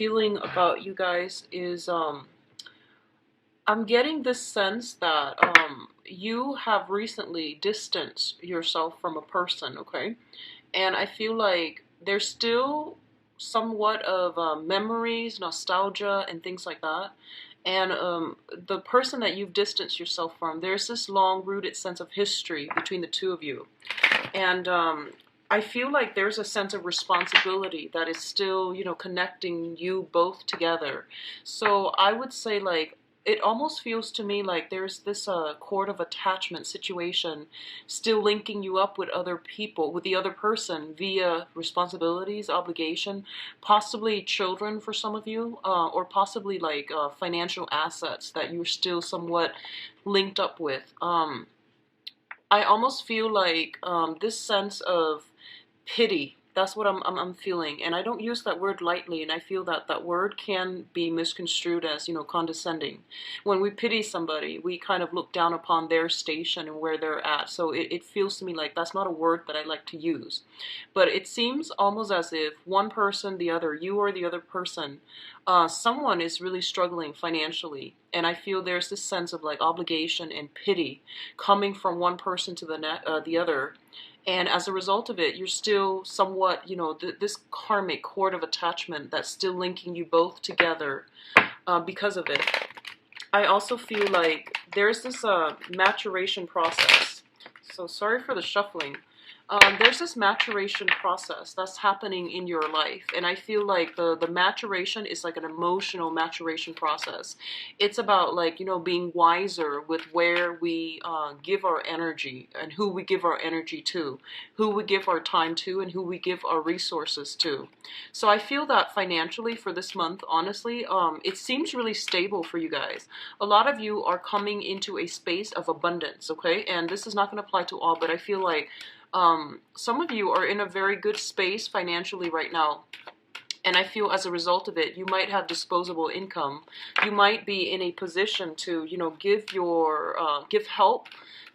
feeling about you guys is I'm getting this sense that you have recently distanced yourself from a person, okay? And I feel like there's still somewhat of memories, nostalgia, and things like that. And the person that you've distanced yourself from, there's this long-rooted sense of history between the two of you. And I feel like there's a sense of responsibility that is still, connecting you both together. So I would say, like, it almost feels to me like there's this cord of attachment situation still linking you up with other people, with the other person via responsibilities, obligation, possibly children for some of you, or possibly like financial assets that you're still somewhat linked up with. I almost feel like this sense of pity. That's what I'm feeling, and I don't use that word lightly. And I feel that that word can be misconstrued as condescending. When we pity somebody, we kind of look down upon their station and where they're at. So it feels to me like that's not a word that I like to use. But it seems almost as if one person, the other, you or the other person, someone is really struggling financially, and I feel there's this sense of like obligation and pity coming from one person to the other. And as a result of it, you're still somewhat, this karmic cord of attachment that's still linking you both together because of it. I also feel like there's this maturation process. So sorry for the shuffling. There's this maturation process that's happening in your life, and I feel like the maturation is like an emotional maturation process. It's about like being wiser with where we give our energy and who we give our energy to, who we give our time to, and who we give our resources to. So I feel that financially for this month, honestly, it seems really stable for you guys. A lot of you are coming into a space of abundance, okay? And this is not going to apply to all, but I feel like some of you are in a very good space financially right now. And I feel as a result of it, you might have disposable income. You might be in a position to, give help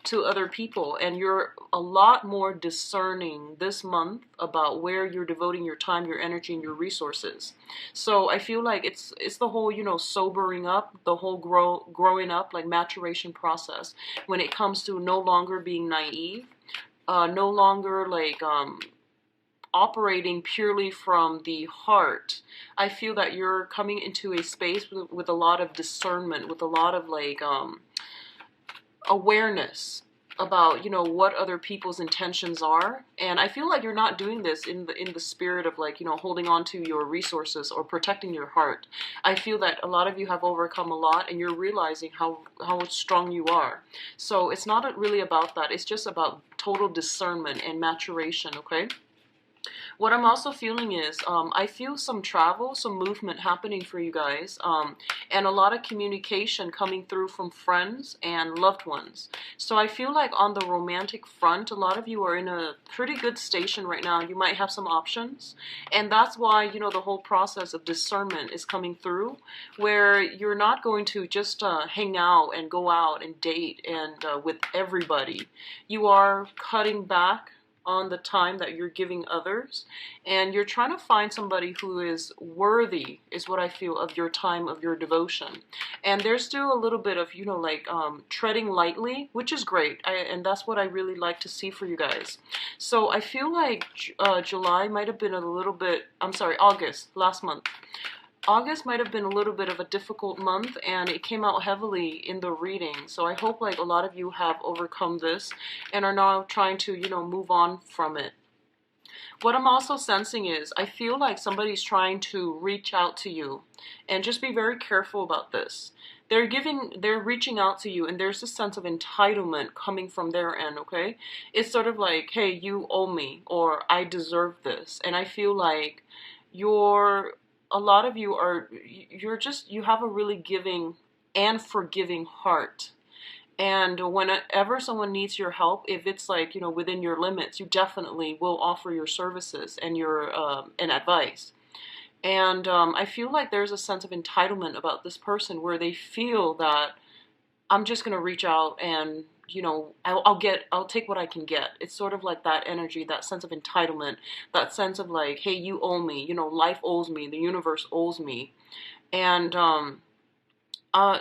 to other people. And you're a lot more discerning this month about where you're devoting your time, your energy, and your resources. So I feel like it's the whole, sobering up, the whole growing up, like maturation process when it comes to no longer being naive. No longer like operating purely from the heart. I feel that you're coming into a space with a lot of discernment, with a lot of like awareness about what other people's intentions are. And I feel like you're not doing this in the spirit of like holding on to your resources or protecting your heart. I feel that a lot of you have overcome a lot, and you're realizing how strong you are. So it's not really about that. It's just about total discernment and maturation, okay? What I'm also feeling is I feel some travel, some movement happening for you guys, and a lot of communication coming through from friends and loved ones. So I feel like on the romantic front, a lot of you are in a pretty good station right now. You might have some options, and that's why, the whole process of discernment is coming through, where you're not going to just hang out and go out and date and with everybody. You are cutting back on the time that you're giving others, and you're trying to find somebody who is worthy, is what I feel, of your time, of your devotion. And there's still a little bit of treading lightly, which is great, and that's what I really like to see for you guys. So I feel like July might have been a little bit, I'm sorry, August, last month. August might have been a little bit of a difficult month, and it came out heavily in the reading. So I hope like a lot of you have overcome this and are now trying to, move on from it. What I'm also sensing is I feel like somebody's trying to reach out to you, and just be very careful about this. They're reaching out to you, and there's this sense of entitlement coming from their end, okay? It's sort of like, hey, you owe me, or I deserve this. And I feel like a lot of you you have a really giving and forgiving heart. And whenever someone needs your help, if it's like, within your limits, you definitely will offer your services and your and advice. And I feel like there's a sense of entitlement about this person where they feel that I'm just going to reach out and you know, I'll take what I can get. It's sort of like that energy, that sense of entitlement, that sense of like, hey, you owe me, you know, life owes me, the universe owes me. And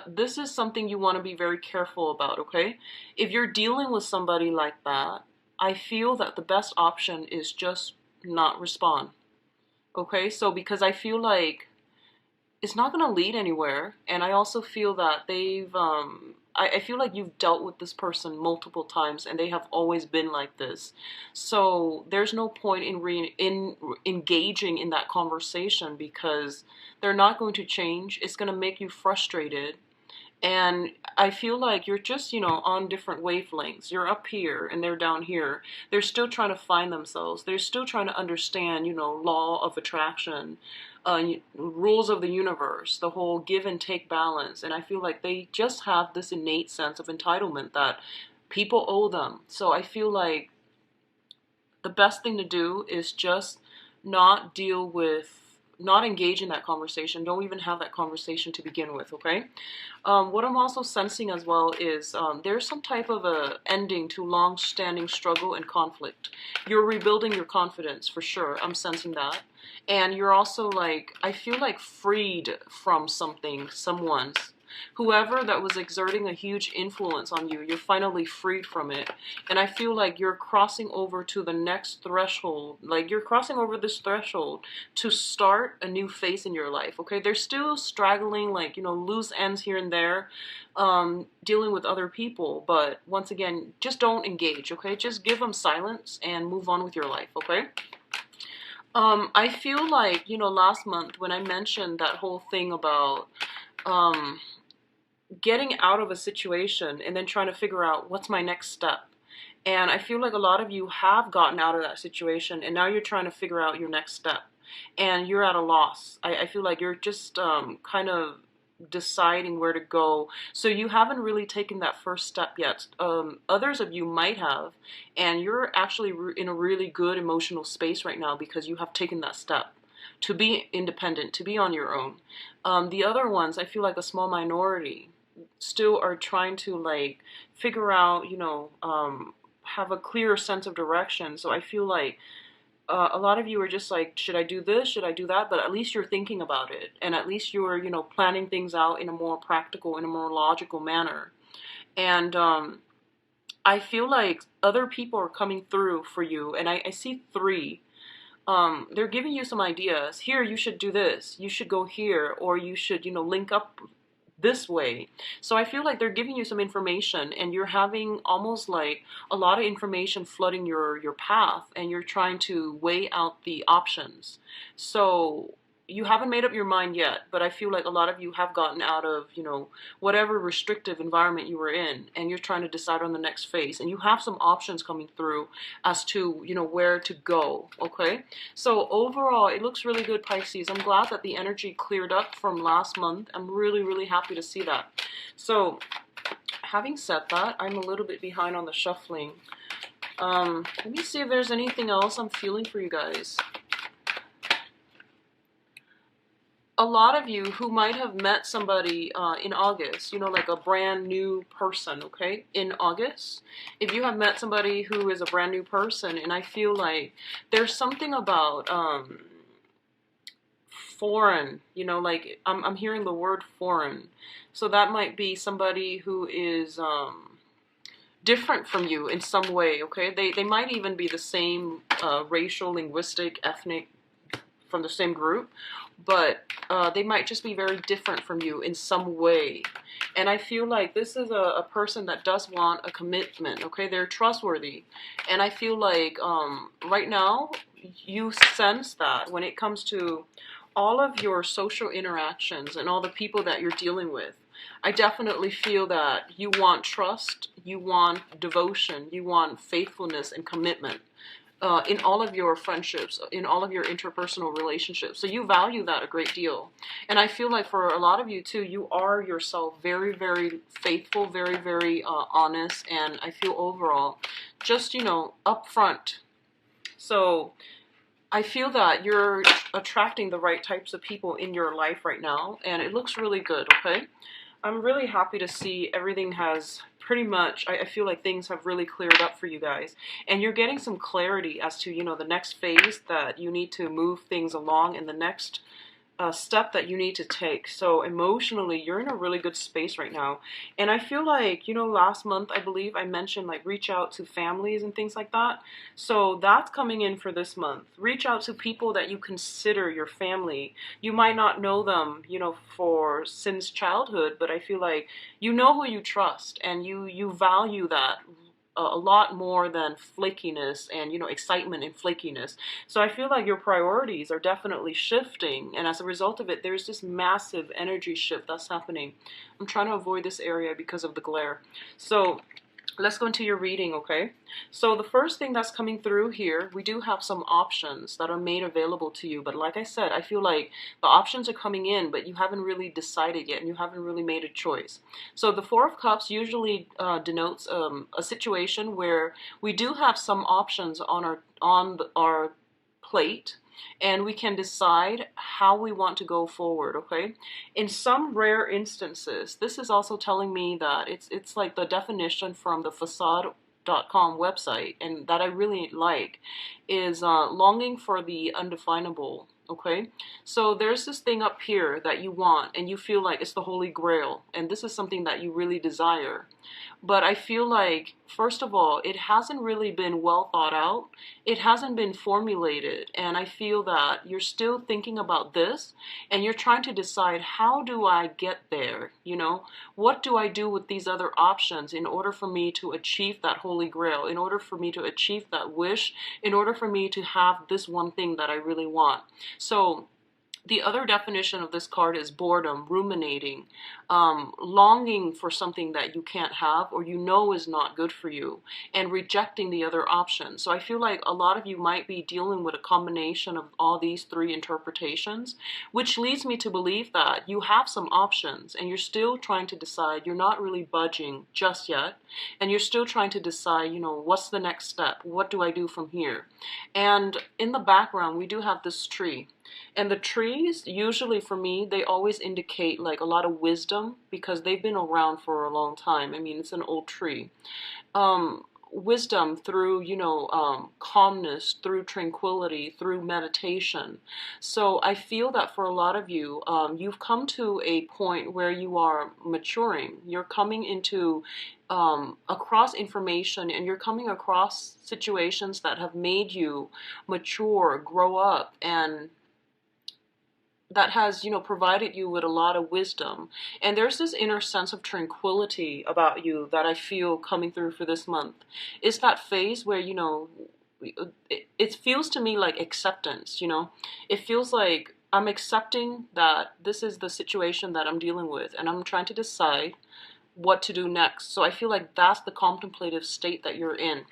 this is something you want to be very careful about, okay? If you're dealing with somebody like that, I feel that the best option is just not respond, okay? So because I feel like it's not going to lead anywhere, and I also feel that I feel like you've dealt with this person multiple times, and they have always been like this. So there's no point in engaging in that conversation because they're not going to change. It's going to make you frustrated, and I feel like you're just, you know, on different wavelengths. You're up here and they're down here. They're still trying to find themselves. They're still trying to understand, you know, law of attraction, rules of the universe, the whole give and take balance. And I feel like they just have this innate sense of entitlement that people owe them. So I feel like the best thing to do is just not deal with, not engage in that conversation. Don't even have that conversation to begin with, okay? What I'm also sensing as well is there's some type of a ending to long-standing struggle and conflict. You're rebuilding your confidence for sure. I'm sensing that. And you're also like, I feel like freed from something, someone's. Whoever that was exerting a huge influence on you, you're finally freed from it. And I feel like you're crossing over to the next threshold. Like you're crossing over this threshold to start a new phase in your life, okay? There's still straggling, like, you know, loose ends here and there, dealing with other people. But once again, just don't engage, okay? Just give them silence and move on with your life, okay? I feel like, you know, last month when I mentioned that whole thing about getting out of a situation and then trying to figure out what's my next step. And I feel like a lot of you have gotten out of that situation and now you're trying to figure out your next step. And you're at a loss. I feel like you're just kind of deciding where to go. So you haven't really taken that first step yet. Others of you might have, and you're actually in a really good emotional space right now because you have taken that step to be independent, to be on your own. The other ones, I feel like a small minority still are trying to like figure out, you know, have a clearer sense of direction. So I feel like a lot of you are just like, should I do this? Should I do that? But at least you're thinking about it. And at least you're, you know, planning things out in a more practical, in a more logical manner. And I feel like other people are coming through for you. And I see three. They're giving you some ideas. Here, you should do this. You should go here. Or you should, you know, link up this way. So I feel like they're giving you some information and you're having almost like a lot of information flooding your path and you're trying to weigh out the options. So you haven't made up your mind yet, but I feel like a lot of you have gotten out of, you know, whatever restrictive environment you were in and you're trying to decide on the next phase and you have some options coming through as to, you know, where to go, okay? So overall, it looks really good, Pisces. I'm glad that the energy cleared up from last month. I'm really, really happy to see that. So having said that, I'm a little bit behind on the shuffling. Let me see if there's anything else I'm feeling for you guys. A lot of you who might have met somebody in August, you know, like a brand new person, okay, in August, if you have met somebody who is a brand new person, and I feel like there's something about foreign, you know, like I'm hearing the word foreign, so that might be somebody who is different from you in some way, okay? They might even be the same racial, linguistic, ethnic, from the same group, but they might just be very different from you in some way. And I feel like this is a person that does want a commitment, okay? They're trustworthy. And I feel like right now, you sense that when it comes to all of your social interactions and all the people that you're dealing with, I definitely feel that you want trust, you want devotion, you want faithfulness and commitment. In all of your friendships, in all of your interpersonal relationships. So you value that a great deal. And I feel like for a lot of you too, you are yourself very, very faithful, very, very honest. And I feel overall just, you know, upfront. So I feel that you're attracting the right types of people in your life right now. And it looks really good, okay? I'm really happy to see everything has pretty much, I feel like things have really cleared up for you guys. And you're getting some clarity as to, the next phase that you need to move things along in the next step that you need to take. So emotionally, you're in a really good space right now. And I feel like, last month, I believe I mentioned like reach out to families and things like that. So that's coming in for this month. Reach out to people that you consider your family. You might not know them, for since childhood, but I feel like you know who you trust and you value that a lot more than flakiness and excitement and flakiness. So I feel like your priorities are definitely shifting, and as a result of it, there's this massive energy shift that's happening. I'm trying to avoid this area because of the glare. So let's go into your reading, okay? So the first thing that's coming through here, we do have some options that are made available to you. But like I said, I feel like the options are coming in, but you haven't really decided yet and you haven't really made a choice. So the Four of Cups usually denotes a situation where we do have some options on our plate, and we can decide how we want to go forward, okay? In some rare instances, this is also telling me that it's like the definition from the facade.com website, and that I really like, is longing for the undefinable, okay? So there's this thing up here that you want, and you feel like it's the Holy Grail, and this is something that you really desire. But I feel like, first of all, it hasn't really been well thought out. It hasn't been formulated. And I feel that you're still thinking about this and you're trying to decide, how do I get there? What do I do with these other options in order for me to achieve that Holy Grail, in order for me to achieve that wish, in order for me to have this one thing that I really want? So the other definition of this card is boredom, ruminating, longing for something that you can't have or is not good for you, and rejecting the other options. So I feel like a lot of you might be dealing with a combination of all these three interpretations, which leads me to believe that you have some options and you're still trying to decide. You're not really budging just yet, and you're still trying to decide, what's the next step? What do I do from here? And in the background, we do have this tree. And the trees, usually for me, they always indicate like a lot of wisdom because they've been around for a long time. I mean, it's an old tree. Wisdom through, calmness, through tranquility, through meditation. So I feel that for a lot of you, you've come to a point where you are maturing. You're coming into across information, and you're coming across situations that have made you mature, grow up, and that has, provided you with a lot of wisdom. And there's this inner sense of tranquility about you that I feel coming through for this month. It's that phase where, it feels to me like acceptance, It feels like I'm accepting that this is the situation that I'm dealing with, and I'm trying to decide what to do next. So I feel like that's the contemplative state that you're in.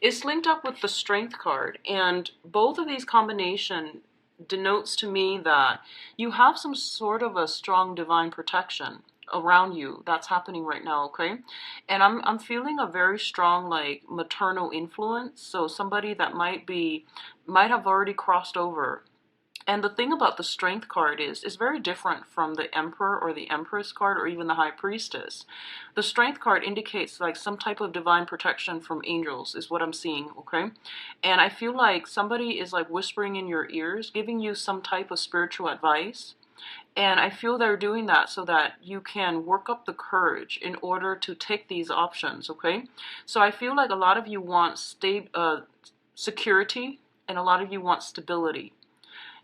It's linked up with the Strength card, and both of these combination denotes to me that you have some sort of a strong divine protection around you that's happening right now, okay? And I'm feeling a very strong like maternal influence, so somebody that might have already crossed over. And the thing about the Strength card is very different from the Emperor or the Empress card or even the High Priestess. The Strength card indicates like some type of divine protection from angels is what I'm seeing, okay? And I feel like somebody is like whispering in your ears, giving you some type of spiritual advice. And I feel they're doing that so that you can work up the courage in order to take these options, okay? So I feel like a lot of you want security, and a lot of you want stability.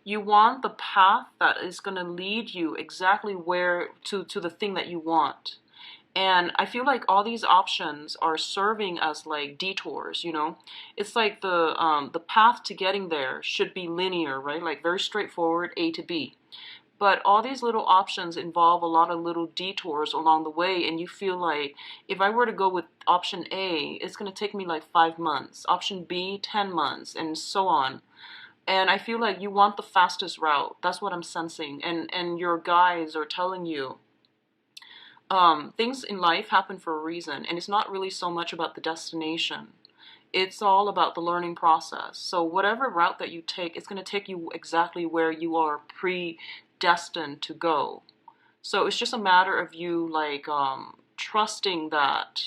You want the path that is going to lead you exactly where to the thing that you want. And I feel like all these options are serving as like detours, It's like the path to getting there should be linear, right? Like very straightforward, A to B. But all these little options involve a lot of little detours along the way, and you feel like if I were to go with option A, it's going to take me like 5 months. Option B, 10 months, and so on. And I feel like you want the fastest route. That's what I'm sensing. And your guides are telling you things in life happen for a reason. And it's not really so much about the destination. It's all about the learning process. So whatever route that you take, it's going to take you exactly where you are predestined to go. So it's just a matter of you like trusting that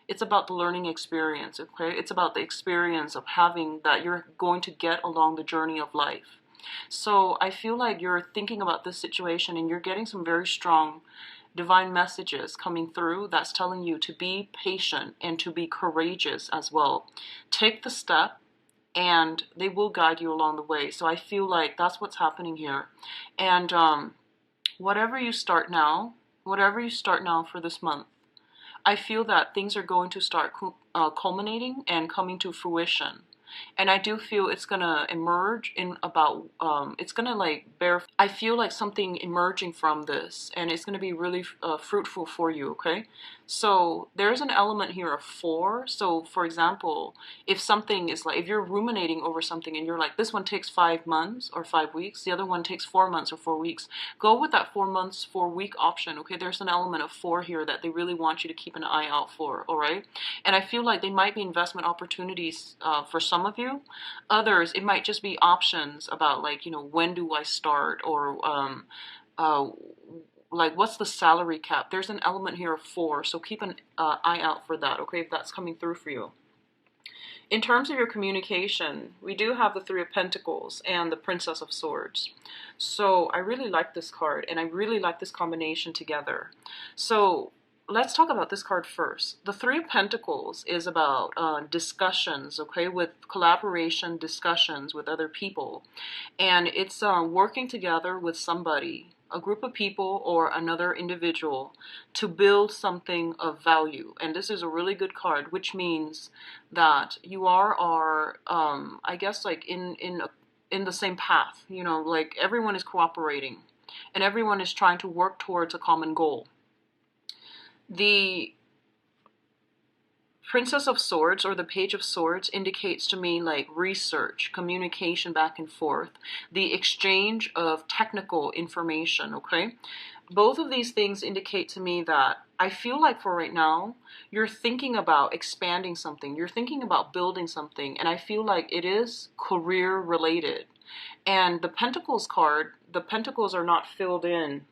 it's about the learning experience, okay? It's about the experience of having that you're going to get along the journey of life. So I feel like you're thinking about this situation and you're getting some very strong divine messages coming through that's telling you to be patient and to be courageous as well. Take the step and they will guide you along the way. So I feel like that's what's happening here. And whatever you start now, whatever you start now for this month, I feel that things are going to start culminating and coming to fruition. And I do feel it's gonna emerge in about, it's gonna like bear, I feel like something emerging from this, and it's gonna be really fruitful for you, okay? So there's an element here of 4. So for example, if something is like, if you're ruminating over something and you're like, this one takes 5 months or 5 weeks, the other one takes 4 months or 4 weeks, go with that 4 months, 4 week option, okay? There's an element of 4 here that they really want you to keep an eye out for, all right? And I feel like they might be investment opportunities for some of you. Others, it might just be options about like, you know, when do I start, or uh, like what's the salary cap. There's an element here of 4, so keep an eye out for that, okay, if that's coming through for you. In terms of your communication, we do have the 3 of Pentacles and the Princess of Swords. So I really like this card, and I really like this combination together. So let's talk about this card first. The 3 of Pentacles is about discussions, okay, with collaboration, discussions with other people. And it's working together with somebody, a group of people or another individual, to build something of value. And this is a really good card, which means that you are I guess like in the same path, you know, like everyone is cooperating and everyone is trying to work towards a common goal. The Princess of Swords or the Page of Swords indicates to me like research, communication back and forth, the exchange of technical information, okay? Both of these things indicate to me that I feel like for right now, you're thinking about expanding something, you're thinking about building something, and I feel like it is career related. And the Pentacles card, the Pentacles are not filled in.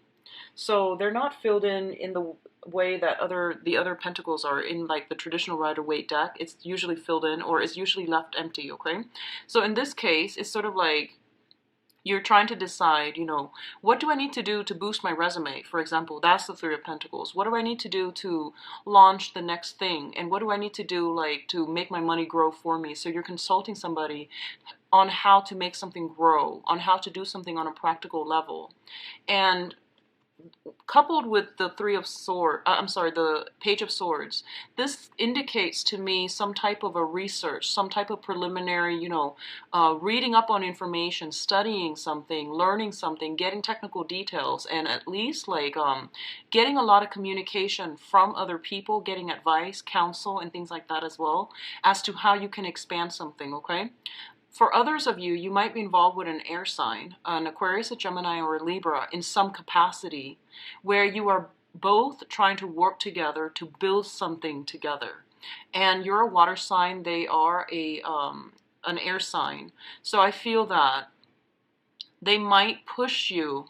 So they're not filled in the way that the other pentacles are in like the traditional Rider-Waite deck. It's usually filled in, or it's usually left empty, okay? So in this case, it's sort of like you're trying to decide, you know, what do I need to do to boost my resume? For example, that's the 3 of Pentacles. What do I need to do to launch the next thing? And what do I need to do like to make my money grow for me? So you're consulting somebody on how to make something grow, on how to do something on a practical level. And coupled with the the Page of Swords, this indicates to me some type of a research, some type of preliminary, you know, reading up on information, studying something, learning something, getting technical details, and at least like getting a lot of communication from other people, getting advice, counsel, and things like that as well, as to how you can expand something, okay? For others of you, you might be involved with an air sign, an Aquarius, a Gemini, or a Libra in some capacity, where you are both trying to work together to build something together. And you're a water sign, they are an air sign. So I feel that they might push you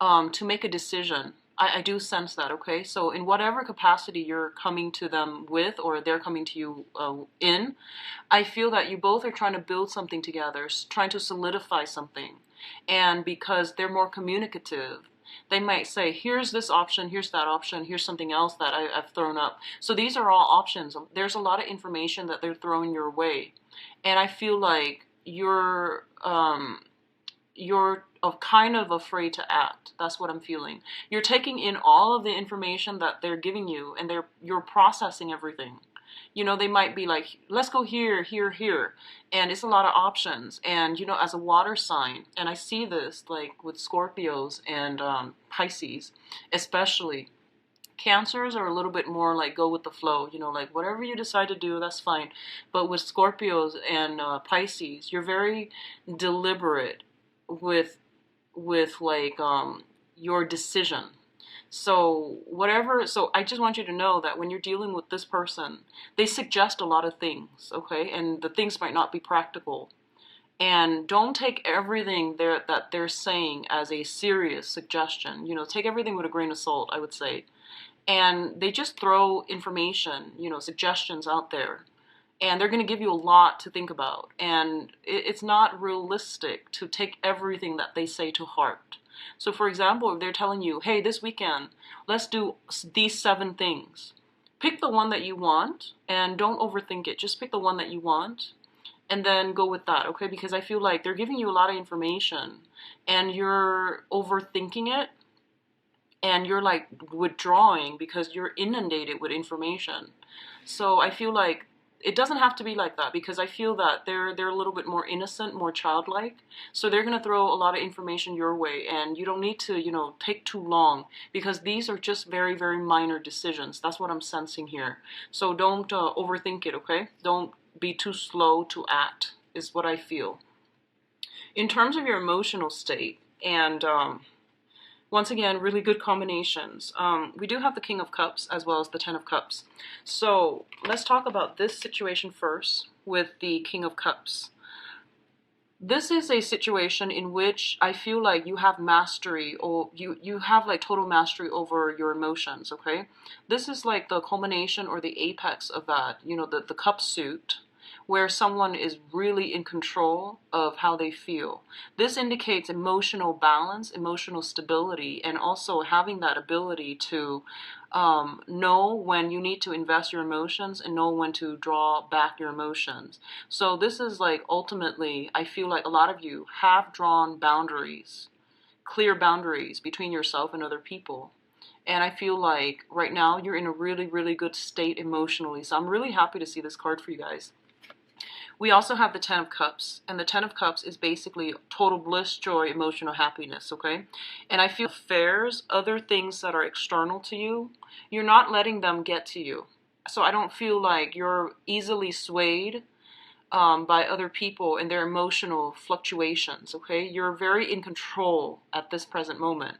to make a decision. I do sense that, okay? So in whatever capacity you're coming to them with, or they're coming to you in, I feel that you both are trying to build something together, trying to solidify something. And because they're more communicative, they might say, here's this option, here's that option, here's something else that I've thrown up. So these are all options. There's a lot of information that they're throwing your way. And I feel like you're kind of afraid to act. That's what I'm feeling. You're taking in all of the information that they're giving you, and you're processing everything. You know, they might be like, let's go here, here, here. And it's a lot of options. And, you know, as a water sign, and I see this like with Scorpios and Pisces, especially. Cancers are a little bit more like go with the flow, you know, like whatever you decide to do, that's fine. But with Scorpios and Pisces, you're very deliberate with like your decision. So I just want you to know that when you're dealing with this person, they suggest a lot of things, okay? And the things might not be practical. And don't take everything that they're saying as a serious suggestion. You know, take everything with a grain of salt, I would say. And they just throw information, you know, suggestions out there. And they're going to give you a lot to think about. And it's not realistic to take everything that they say to heart. So, for example, if they're telling you, hey, this weekend, let's do these 7 things. Pick the one that you want and don't overthink it. Just pick the one that you want and then go with that, okay? Because I feel like they're giving you a lot of information and you're overthinking it and you're like withdrawing because you're inundated with information. So I feel like it doesn't have to be like that, because I feel that they're a little bit more innocent, more childlike. So they're going to throw a lot of information your way, and you don't need to, you know, take too long, because these are just very, very minor decisions. That's what I'm sensing here. So don't overthink it, okay? Don't be too slow to act, is what I feel. In terms of your emotional state, and once again, really good combinations. We do have the King of Cups as well as the Ten of Cups. So let's talk about this situation first with the King of Cups. This is a situation in which I feel like you have mastery, or you have like total mastery over your emotions, okay? This is like the culmination or the apex of that, you know, the cup suit, where someone is really in control of how they feel. This indicates emotional balance, emotional stability, and also having that ability to know when you need to invest your emotions and know when to draw back your emotions. So this is like, ultimately, I feel like a lot of you have drawn boundaries, clear boundaries between yourself and other people. And I feel like right now you're in a really, really good state emotionally. So I'm really happy to see this card for you guys. We also have the Ten of Cups, and the Ten of Cups is basically total bliss, joy, emotional happiness, okay? And I feel affairs, other things that are external to you, you're not letting them get to you. So I don't feel like you're easily swayed by other people and their emotional fluctuations, okay? You're very in control at this present moment.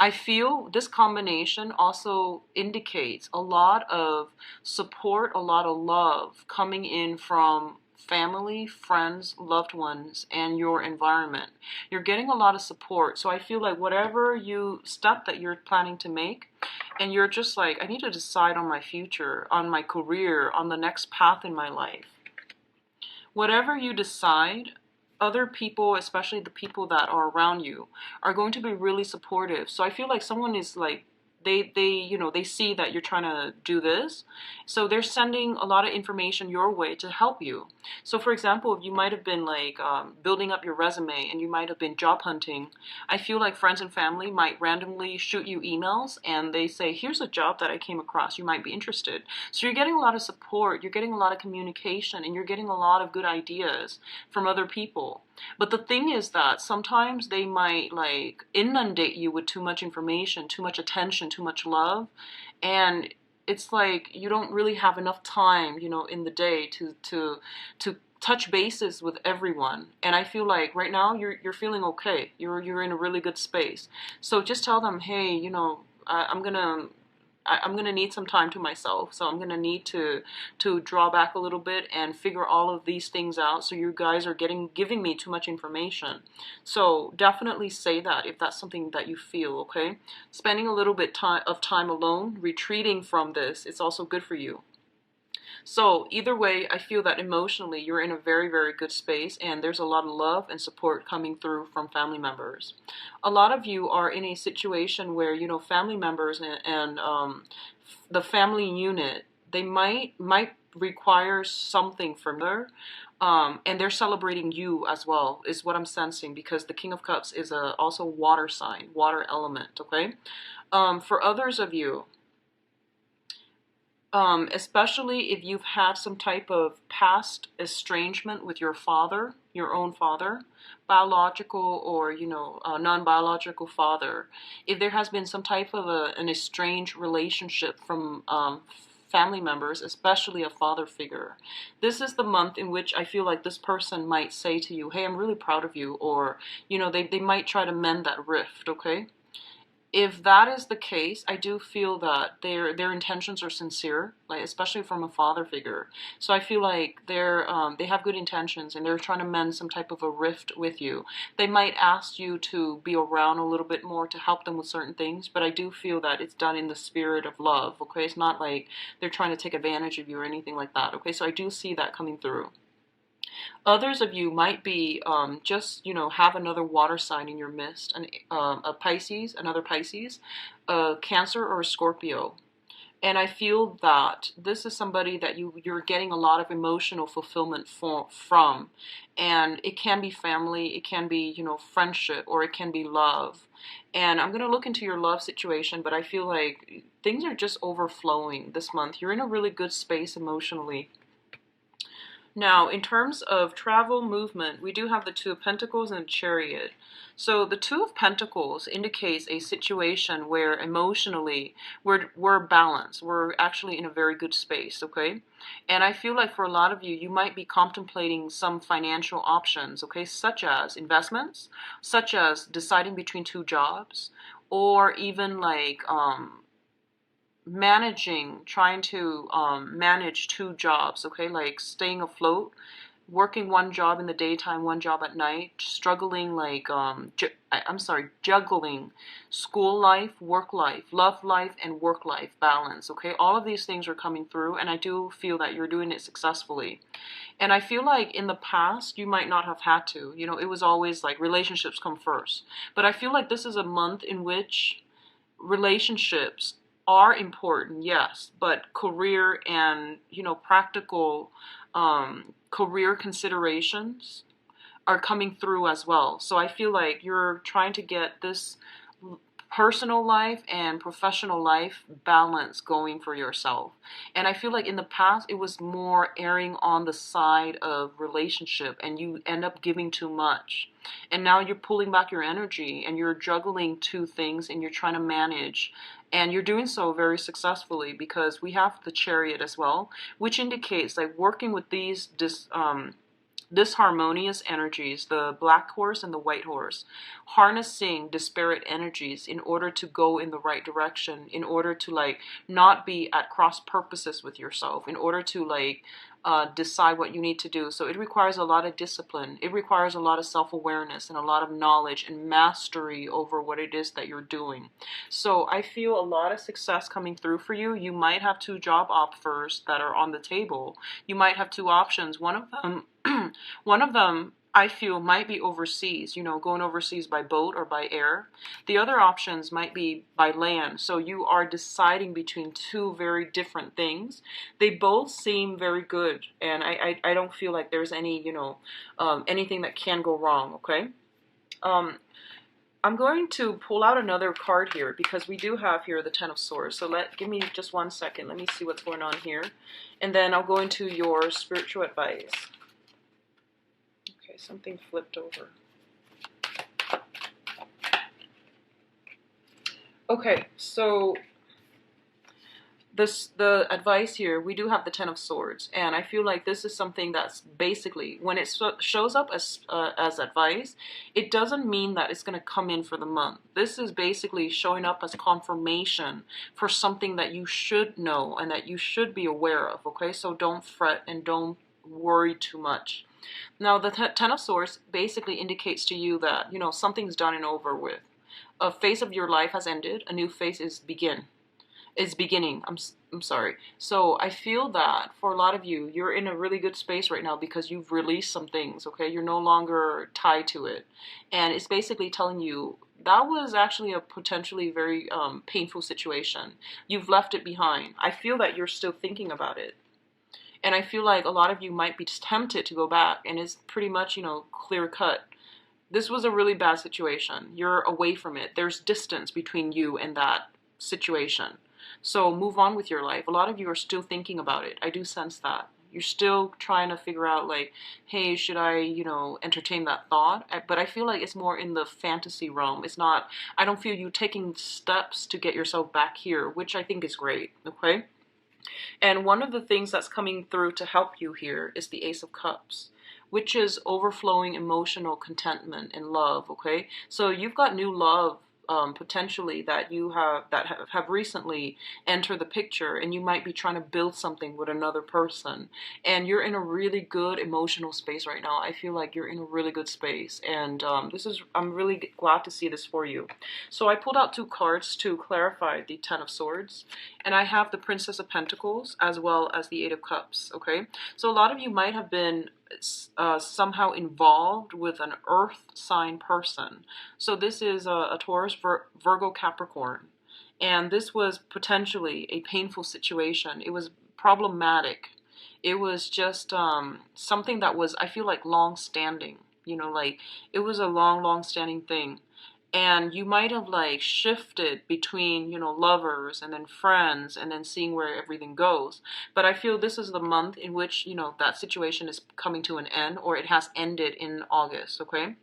I feel this combination also indicates a lot of support, a lot of love coming in from family, friends, loved ones, and your environment. You're getting a lot of support. So I feel like whatever step that you're planning to make, and you're just like, I need to decide on my future, on my career, on the next path in my life. Whatever you decide, other people, especially the people that are around you, are going to be really supportive. So I feel like someone is like, they see that you're trying to do this, so they're sending a lot of information your way to help you. So for example, if you might have been like building up your resume and you might have been job hunting, I feel like friends and family might randomly shoot you emails and they say, here's a job that I came across, you might be interested. So you're getting a lot of support, you're getting a lot of communication, and you're getting a lot of good ideas from other people. But the thing is that sometimes they might like inundate you with too much information, too much attention, too much love, and it's like you don't really have enough time, you know, in the day to touch bases with everyone. And I feel like right now you're feeling okay. You're in a really good space. So just tell them, hey, you know, I'm gonna need some time to myself, so I'm gonna need to draw back a little bit and figure all of these things out. So you guys are giving me too much information. So definitely say that if that's something that you feel, okay? Spending a little bit of time alone, retreating from this, it's also good for you. So either way, I feel that emotionally you're in a very, very good space, and there's a lot of love and support coming through from family members. A lot of you are in a situation where, you know, family members and the family unit, they might require something from there. And they're celebrating you as well, is what I'm sensing, because the King of Cups is also water sign, water element, okay? For others of you, especially if you've had some type of past estrangement with your father, your own father, biological or, you know, non-biological father, if there has been some type of an estranged relationship from family members, especially a father figure, this is the month in which I feel like this person might say to you, hey, I'm really proud of you, or, you know, they might try to mend that rift, okay? If that is the case, I do feel that their intentions are sincere, like especially from a father figure. So I feel like they have good intentions and they're trying to mend some type of a rift with you. They might ask you to be around a little bit more to help them with certain things, but I do feel that it's done in the spirit of love. Okay, it's not like they're trying to take advantage of you or anything like that. Okay, so I do see that coming through. Others of you might be just, have another water sign in your midst, a Pisces, another Pisces, a Cancer, or a Scorpio. And I feel that this is somebody that you're getting a lot of emotional fulfillment from. And it can be family, it can be, friendship, or it can be love. And I'm going to look into your love situation, but I feel like things are just overflowing this month. You're in a really good space emotionally. Now, in terms of travel movement, we do have the Two of Pentacles and the Chariot. So the Two of Pentacles indicates a situation where emotionally we're balanced. We're actually in a very good space, okay? And I feel like for a lot of you, you might be contemplating some financial options, okay? Such as investments, such as deciding between two jobs, or even like trying to manage two jobs, okay, like staying afloat, working one job in the daytime, one job at night, struggling like juggling school life, work life, love life, and work life balance. Okay, all of these things are coming through, and I do feel that you're doing it successfully. And I feel like in the past you might not have had to, it was always like relationships come first, but I feel like this is a month in which relationships are important, yes, but career and, practical career considerations are coming through as well. So I feel like you're trying to get this personal life and professional life balance going for yourself. And I feel like in the past it was more erring on the side of relationship and you end up giving too much. And now you're pulling back your energy and you're juggling two things and you're trying to manage. And you're doing so very successfully because we have the Chariot as well, which indicates like working with these disharmonious energies, the black horse and the white horse, harnessing disparate energies in order to go in the right direction, in order to like not be at cross purposes with yourself, in order to like decide what you need to do. So it requires a lot of discipline. It requires a lot of self-awareness and a lot of knowledge and mastery over what it is that you're doing. So I feel a lot of success coming through for you. You might have two job offers that are on the table. You might have two options. One of them I feel might be overseas, going overseas by boat or by air. The other options might be by land. So you are deciding between two very different things. They both seem very good, and I don't feel like there's any, anything that can go wrong, okay? I'm going to pull out another card here because we do have here the Ten of Swords. So give me just 1 second. Let me see what's going on here. And then I'll go into your spiritual advice. Okay, something flipped over. Okay, so the advice here, we do have the Ten of Swords, and I feel like this is something that's basically, when it shows up as advice, it doesn't mean that it's going to come in for the month. This is basically showing up as confirmation for something that you should know and that you should be aware of, okay? So don't fret and don't worry too much. Now, the Ten of Swords basically indicates to you that, something's done and over with. A phase of your life has ended. A new phase is beginning. I'm sorry. So I feel that for a lot of you, you're in a really good space right now because you've released some things, okay? You're no longer tied to it. And it's basically telling you that was actually a potentially very painful situation. You've left it behind. I feel that you're still thinking about it. And I feel like a lot of you might be tempted to go back, and it's pretty much, clear cut. This was a really bad situation. You're away from it. There's distance between you and that situation. So move on with your life. A lot of you are still thinking about it. I do sense that. You're still trying to figure out like, hey, should I, entertain that thought? But I feel like it's more in the fantasy realm. It's not, I don't feel you taking steps to get yourself back here, which I think is great, okay? And one of the things that's coming through to help you here is the Ace of Cups, which is overflowing emotional contentment and love, okay? So you've got new love potentially that you have recently entered the picture, and you might be trying to build something with another person, and you're in a really good emotional space right now. I feel like you're in a really good space, and I'm really glad to see this for you. So I pulled out two cards to clarify the Ten of Swords, and I have the Princess of Pentacles as well as the Eight of Cups. Okay, so a lot of you might have been somehow involved with an earth sign person. So this is a Taurus, Virgo, Capricorn. And this was potentially a painful situation. It was problematic. It was just something that was, I feel like, long-standing. You know, like, it was a long-standing thing. And you might have like shifted between, you know, lovers and then friends and then seeing where everything goes. But I feel this is the month in which, you know, that situation is coming to an end, or it has ended in August. Okay.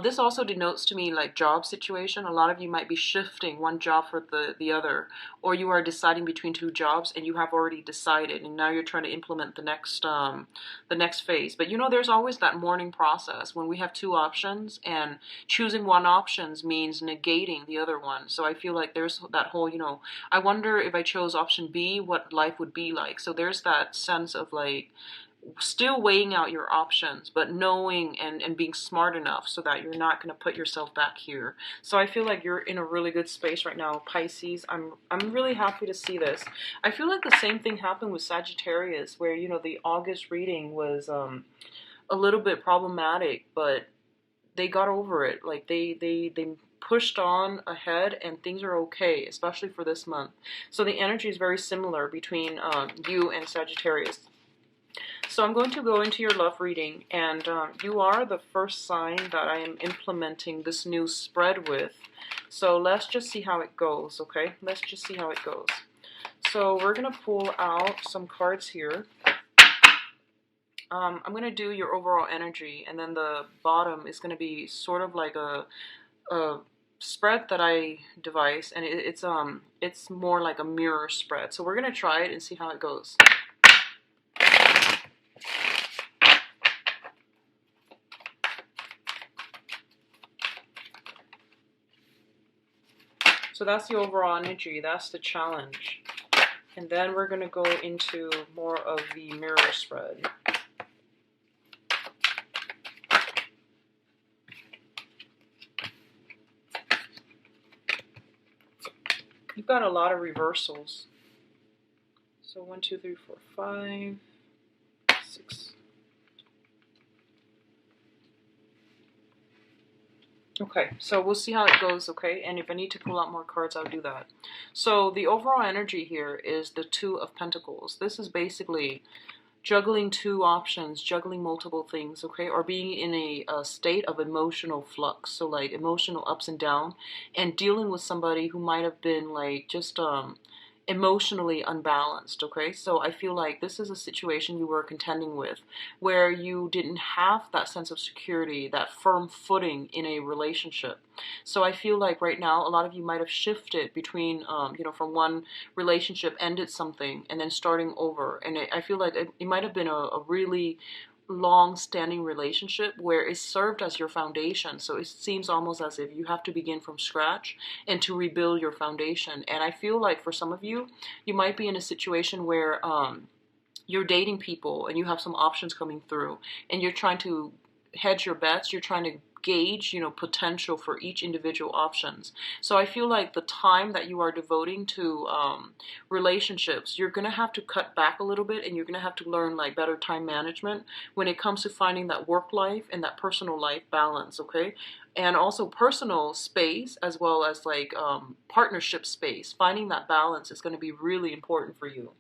This also denotes to me like job situation. A lot of you might be shifting one job for the other, or you are deciding between two jobs and you have already decided, and now you're trying to implement the next phase. But you know, there's always that mourning process when we have two options, and choosing one option means negating the other one. So I feel like there's that whole, you know, I wonder if I chose option B, what life would be like. So there's that sense of like still weighing out your options, but knowing and being smart enough so that you're not going to put yourself back here. So I feel like you're in a really good space right now, Pisces. I'm really happy to see this. I feel like the same thing happened with Sagittarius, where, you know, the August reading was a little bit problematic, but they got over it. Like they pushed on ahead, and things are okay, especially for this month. So the energy is very similar between you and Sagittarius. So I'm going to go into your love reading, and you are the first sign that I am implementing this new spread with. So let's just see how it goes, okay? Let's just see how it goes. So we're going to pull out some cards here. I'm going to do your overall energy, and then the bottom is going to be sort of like a spread that I devised, and it's more like a mirror spread. So we're going to try it and see how it goes. So that's the overall energy, that's the challenge. And then we're going to go into more of the mirror spread. You've got a lot of reversals. So 1, 2, 3, 4, 5, 6. Okay, so we'll see how it goes, okay? And if I need to pull out more cards, I'll do that. So the overall energy here is the Two of Pentacles. This is basically juggling two options, juggling multiple things, okay? Or being in a state of emotional flux, so like emotional ups and downs, and dealing with somebody who might have been like just emotionally unbalanced, okay? So I feel like this is a situation you were contending with, where you didn't have that sense of security, that firm footing in a relationship. So I feel like right now a lot of you might have shifted between you know, from one relationship, ended something, and then starting over. And I feel like it might have been a really long-standing relationship where it served as your foundation. So it seems almost as if you have to begin from scratch and to rebuild your foundation. And I feel like for some of you, you might be in a situation where you're dating people and you have some options coming through, and you're trying to hedge your bets. You're trying to gauge, you know, potential for each individual options. So I feel like the time that you are devoting to relationships, you're going to have to cut back a little bit, and you're going to have to learn like better time management when it comes to finding that work life and that personal life balance, okay? And also personal space as well as like partnership space. Finding that balance is going to be really important for you.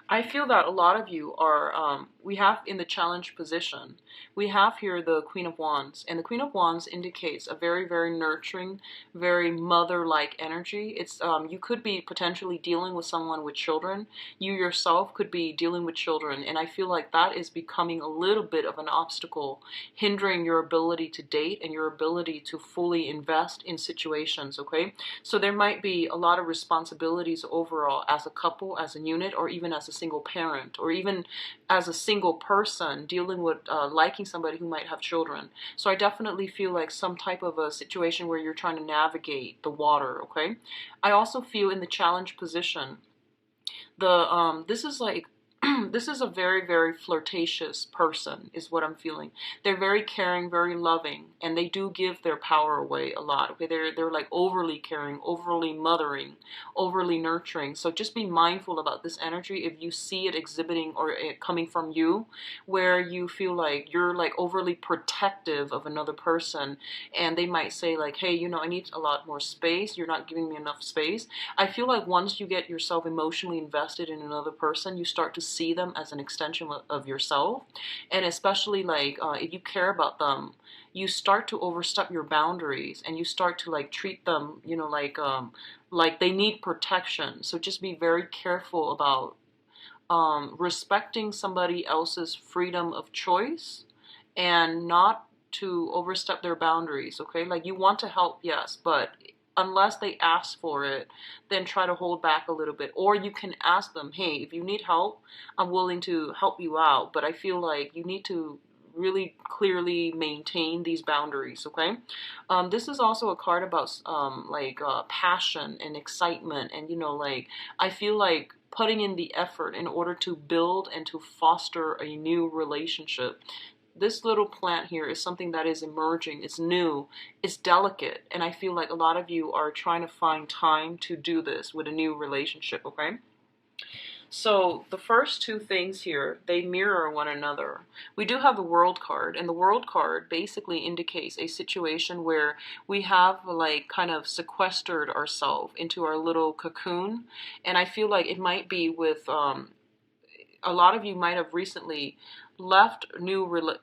I feel that a lot of you are, we have in the challenge position, we have here the Queen of Wands. And the Queen of Wands indicates a very, very nurturing, very mother-like energy. It's, you could be potentially dealing with someone with children. You yourself could be dealing with children. And I feel like that is becoming a little bit of an obstacle, hindering your ability to date and your ability to fully invest in situations, okay? So there might be a lot of responsibilities overall as a couple, as a unit, or even as a single parent, or even as a single single person dealing with liking somebody who might have children. So I definitely feel like some type of a situation where you're trying to navigate the water, okay? I also feel in the challenge position, this is like this is a very, very flirtatious person is what I'm feeling. They're very caring, very loving, and they do give their power away a lot. Okay, they're like overly caring, overly mothering, overly nurturing. So just be mindful about this energy if you see it exhibiting or it coming from you, where you feel like you're like overly protective of another person, and they might say like, hey, you know, I need a lot more space, you're not giving me enough space. I feel like once you get yourself emotionally invested in another person, you start to see them as an extension of yourself. And especially like if you care about them, you start to overstep your boundaries, and you start to like treat them, you know, like they need protection. So just be very careful about respecting somebody else's freedom of choice, and not to overstep their boundaries, okay? Like you want to help, yes, but unless they ask for it, then try to hold back a little bit. Or you can ask them, hey, if you need help, I'm willing to help you out, but I feel like you need to really clearly maintain these boundaries, okay? This is also a card about passion and excitement, and you know, like I feel like putting in the effort in order to build and to foster a new relationship. This little plant here is something that is emerging, it's new, it's delicate, and I feel like a lot of you are trying to find time to do this with a new relationship, okay? So the first two things here, they mirror one another. We do have the World card, and the World card basically indicates a situation where we have like kind of sequestered ourselves into our little cocoon, and I feel like it might be with a lot of you might have recently left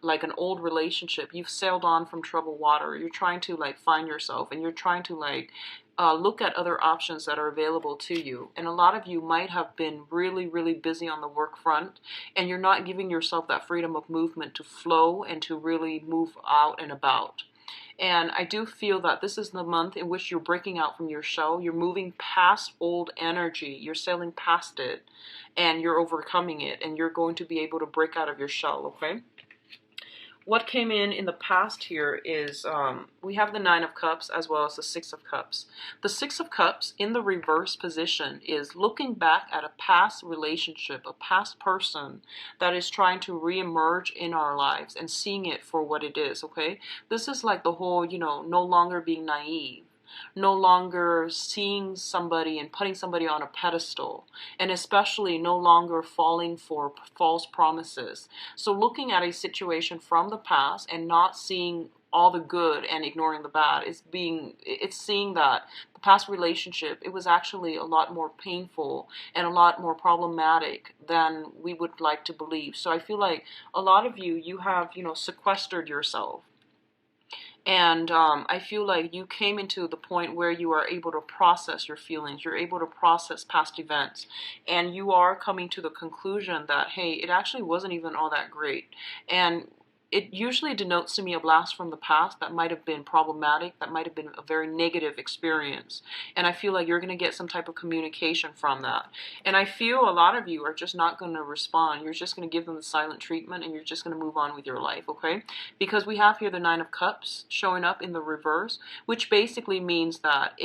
like an old relationship. You've sailed on from troubled water. You're trying to like find yourself, and you're trying to like look at other options that are available to you. And a lot of you might have been really, really busy on the work front, and you're not giving yourself that freedom of movement to flow and to really move out and about. And I do feel that this is the month in which you're breaking out from your shell. You're moving past old energy. You're sailing past it, and you're overcoming it, and you're going to be able to break out of your shell, okay? What came in the past here is we have the Nine of Cups as well as the Six of Cups. The Six of Cups in the reverse position is looking back at a past relationship, a past person that is trying to reemerge in our lives and seeing it for what it is, okay? This is like the whole, you know, no longer being naive, no longer seeing somebody and putting somebody on a pedestal, and especially no longer falling for false promises. So looking at a situation from the past and not seeing all the good and ignoring the bad, it's seeing that the past relationship, it was actually a lot more painful and a lot more problematic than we would like to believe. So I feel like a lot of you have, you know, sequestered yourself. And I feel like you came into the point where you are able to process your feelings. You're able to process past events. And you are coming to the conclusion that, hey, it actually wasn't even all that great. And it usually denotes to me a blast from the past that might have been problematic, that might have been a very negative experience. And I feel like you're going to get some type of communication from that. And I feel a lot of you are just not going to respond. You're just going to give them the silent treatment, and you're just going to move on with your life, okay? Because we have here the Nine of Cups showing up in the reverse, which basically means that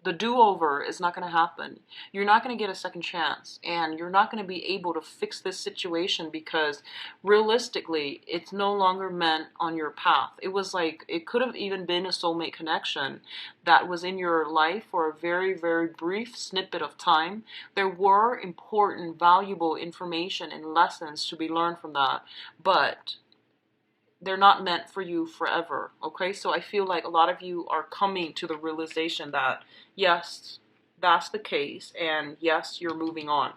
the do-over is not going to happen. You're not going to get a second chance, and you're not going to be able to fix this situation because realistically, it's no longer meant on your path. It was like, it could have even been a soulmate connection that was in your life for a very, very brief snippet of time. There were important, valuable information and lessons to be learned from that, but they're not meant for you forever, okay? So I feel like a lot of you are coming to the realization that, yes, that's the case, and yes, you're moving on.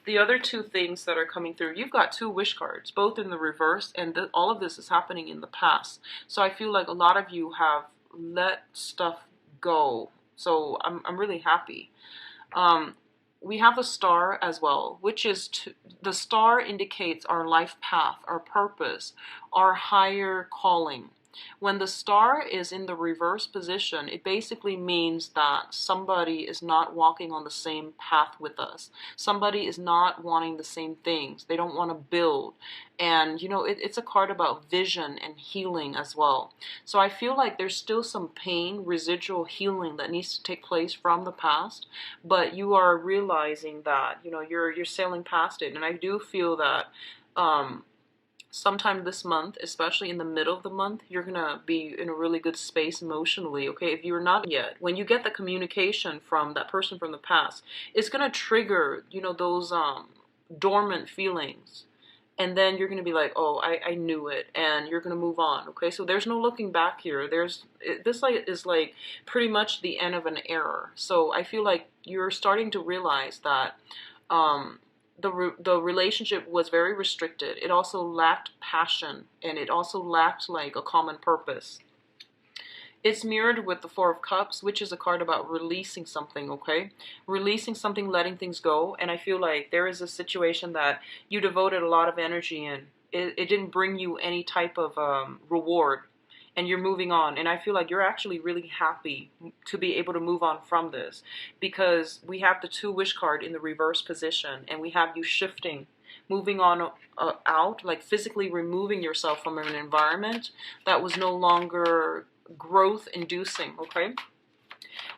The other two things that are coming through, you've got two wish cards, both in the reverse, and all of this is happening in the past. So I feel like a lot of you have let stuff go. So I'm really happy. We have a star as well, which is the star indicates our life path, our purpose, our higher calling. When the star is in the reverse position, it basically means that somebody is not walking on the same path with us. Somebody is not wanting the same things. They don't want to build. And, you know, it's a card about vision and healing as well. So I feel like there's still some pain, residual healing that needs to take place from the past, but you are realizing that, you know, you're sailing past it. And I do feel that sometime this month, especially in the middle of the month, you're gonna be in a really good space emotionally, okay? If you're not yet, when you get the communication from that person from the past, it's gonna trigger, you know, those dormant feelings. And then you're gonna be like, oh, I knew it, and you're gonna move on, okay? So there's no looking back here. This like is like pretty much the end of an era. So I feel like you're starting to realize that the relationship was very restricted. It also lacked passion, and it also lacked like a common purpose. It's mirrored with the Four of Cups, which is a card about releasing something, okay? Releasing something, letting things go. And I feel like there is a situation that you devoted a lot of energy in. It didn't bring you any type of reward, and you're moving on. And I feel like you're actually really happy to be able to move on from this, because we have the Two Wish card in the reverse position, and we have you shifting, moving on out, like physically removing yourself from an environment that was no longer growth inducing, okay?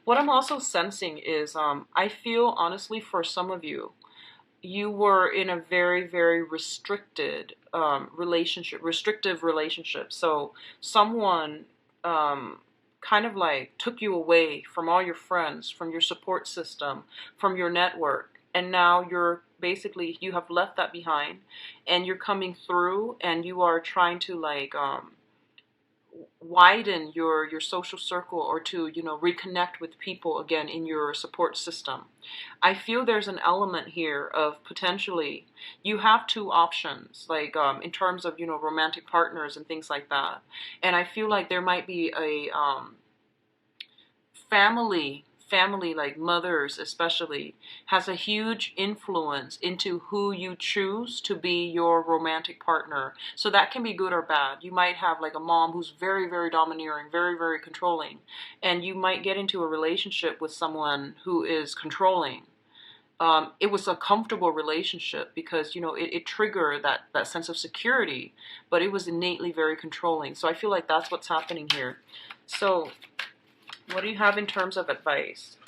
What I'm also sensing is I feel honestly for some of you, you were in a very, very restricted restrictive relationship. So someone kind of like took you away from all your friends, from your support system, from your network. And now you're basically, you have left that behind, and you're coming through, and you are trying to like widen your social circle, or to, you know, reconnect with people again in your support system. I feel there's an element here of potentially you have two options, like in terms of, you know, romantic partners and things like that. And I feel like there might be a family like mothers especially has a huge influence into who you choose to be your romantic partner. So that can be good or bad. You might have like a mom who's very, very domineering, very, very controlling, and you might get into a relationship with someone who is controlling. It was a comfortable relationship because, you know, it triggered that sense of security, but it was innately very controlling. So I feel like that's what's happening here. So what do you have in terms of advice?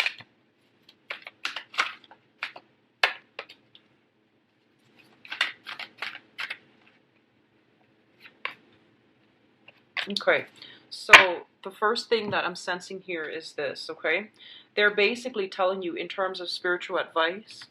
Okay, so the first thing that I'm sensing here is this, okay? They're basically telling you in terms of spiritual advice,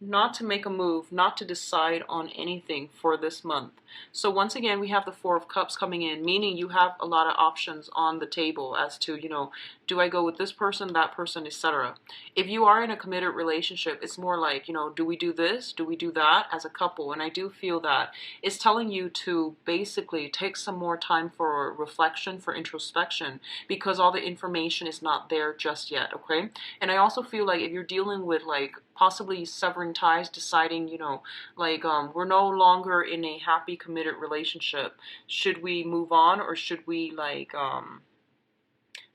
not to make a move, not to decide on anything for this month. So once again, we have the Four of Cups coming in, meaning you have a lot of options on the table as to, you know, do I go with this person, that person, etc. If you are in a committed relationship, it's more like, you know, do we do this? Do we do that as a couple? And I do feel that it's telling you to basically take some more time for reflection, for introspection, because all the information is not there just yet, okay? And I also feel like if you're dealing with like possibly severing ties, deciding, you know, like we're no longer in a happy committed relationship, should we move on, or should we like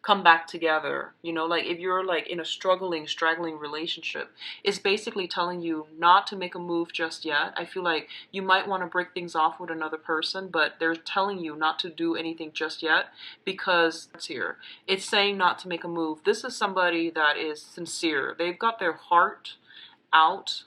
come back together? You know, like if you're like in a straggling relationship, it's basically telling you not to make a move just yet. I feel like you might want to break things off with another person, but they're telling you not to do anything just yet, because it's here. It's saying not to make a move. This is somebody that is sincere. They've got their heart out,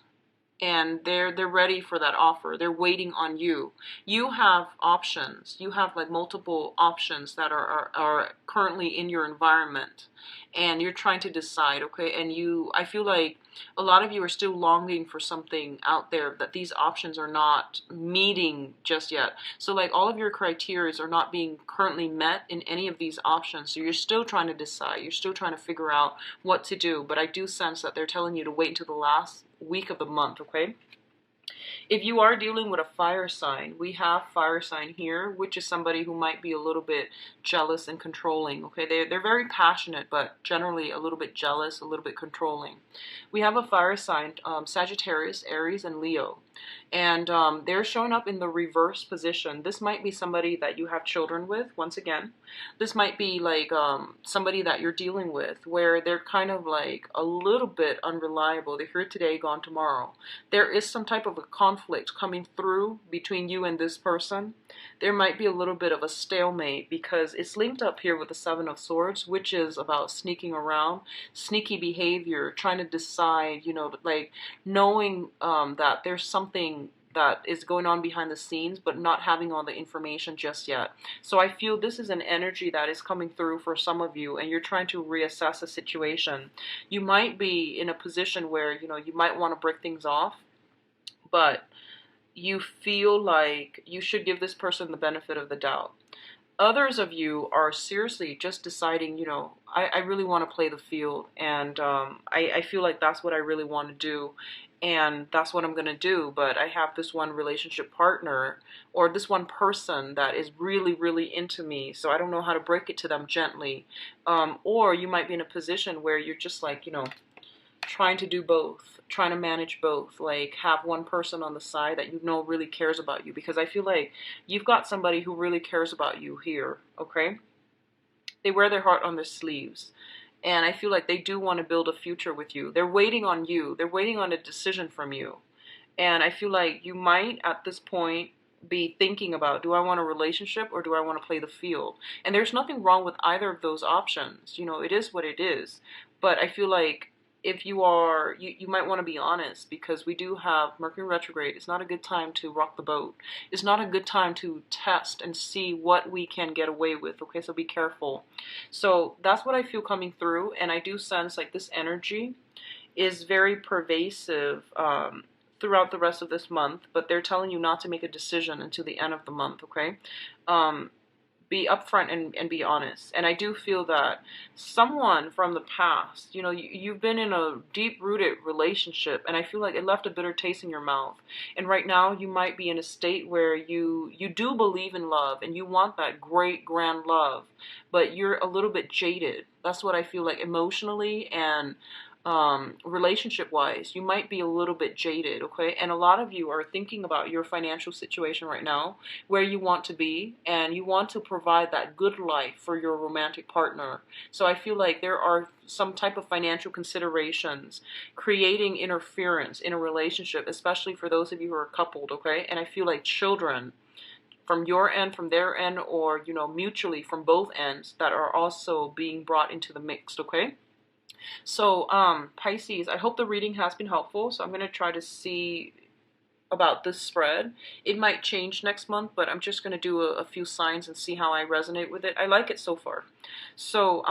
and they're ready for that offer. They're waiting on you. You have options. You have like multiple options that are currently in your environment, and you're trying to decide, okay? And I feel like a lot of you are still longing for something out there that these options are not meeting just yet. So like all of your criteria are not being currently met in any of these options. So you're still trying to decide. You're still trying to figure out what to do. But I do sense that they're telling you to wait until the last week of the month, okay? If you are dealing with a fire sign, we have fire sign here, which is somebody who might be a little bit jealous and controlling, okay? They're very passionate, but generally a little bit jealous, a little bit controlling. We have a fire sign, Sagittarius, Aries, and Leo. And they're showing up in the reverse position. This might be somebody that you have children with, once again. This might be like somebody that you're dealing with where they're kind of like a little bit unreliable. They're here today, gone tomorrow. There is some type of a conflict coming through between you and this person. There might be a little bit of a stalemate because it's linked up here with the Seven of Swords, which is about sneaking around, sneaky behavior, trying to decide, you know, like knowing that there's something that is going on behind the scenes, but not having all the information just yet. So I feel this is an energy that is coming through for some of you, and you're trying to reassess a situation. You might be in a position where, you know, you might want to break things off, but you feel like you should give this person the benefit of the doubt. Others of you are seriously just deciding, you know, I really want to play the field, and I feel like that's what I really want to do, and that's what I'm going to do, but I have this one relationship partner or this one person that is really, really into me, so I don't know how to break it to them gently. Or you might be in a position where you're just like, you know, trying to do both, trying to manage both, like have one person on the side that you know really cares about you, because I feel like you've got somebody who really cares about you here, okay? They wear their heart on their sleeves, and I feel like they do want to build a future with you. They're waiting on you. They're waiting on a decision from you. And I feel like you might at this point be thinking about, do I want a relationship or do I want to play the field? And there's nothing wrong with either of those options. You know, it is what it is. But I feel like if you are, you might want to be honest, because we do have Mercury retrograde. It's not a good time to rock the boat. It's not a good time to test and see what we can get away with. Okay, so be careful. So that's what I feel coming through. And I do sense like this energy is very pervasive throughout the rest of this month, but they're telling you not to make a decision until the end of the month, okay? Be upfront and be honest. And I do feel that someone from the past, you know, you've been in a deep-rooted relationship, and I feel like it left a bitter taste in your mouth. And right now, you might be in a state where you do believe in love, and you want that great, grand love, but you're a little bit jaded. That's what I feel like emotionally and relationship wise. You might be a little bit jaded, okay? And a lot of you are thinking about your financial situation right now, where you want to be, and you want to provide that good life for your romantic partner. So I feel like there are some type of financial considerations creating interference in a relationship, especially for those of you who are coupled, okay? And I feel like children from your end, from their end, or, you know, mutually from both ends, that are also being brought into the mix, okay? So, Pisces, I hope the reading has been helpful. So I'm going to try to see about this spread. It might change next month, but I'm just going to do a few signs and see how I resonate with it. I like it so far. So,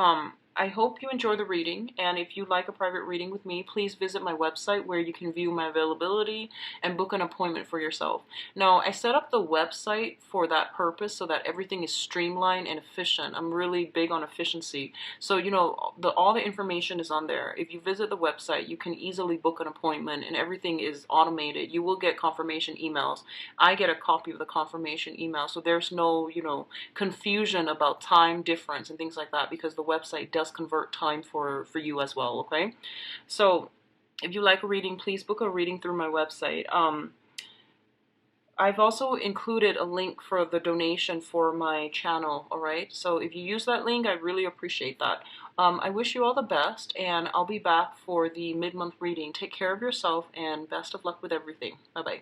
I hope you enjoy the reading, and if you'd like a private reading with me, please visit my website where you can view my availability and book an appointment for yourself. Now, I set up the website for that purpose so that everything is streamlined and efficient. I'm really big on efficiency. So, you know, all the information is on there. If you visit the website, you can easily book an appointment, and everything is automated. You will get confirmation emails. I get a copy of the confirmation email, so there's no, you know, confusion about time difference and things like that, because the website does convert time for you as well, okay? So if you like a reading, please book a reading through my website. I've also included a link for the donation for my channel, all right? So if you use that link, I really appreciate that. I wish you all the best, and I'll be back for the mid-month reading. Take care of yourself, and best of luck with everything. Bye-bye.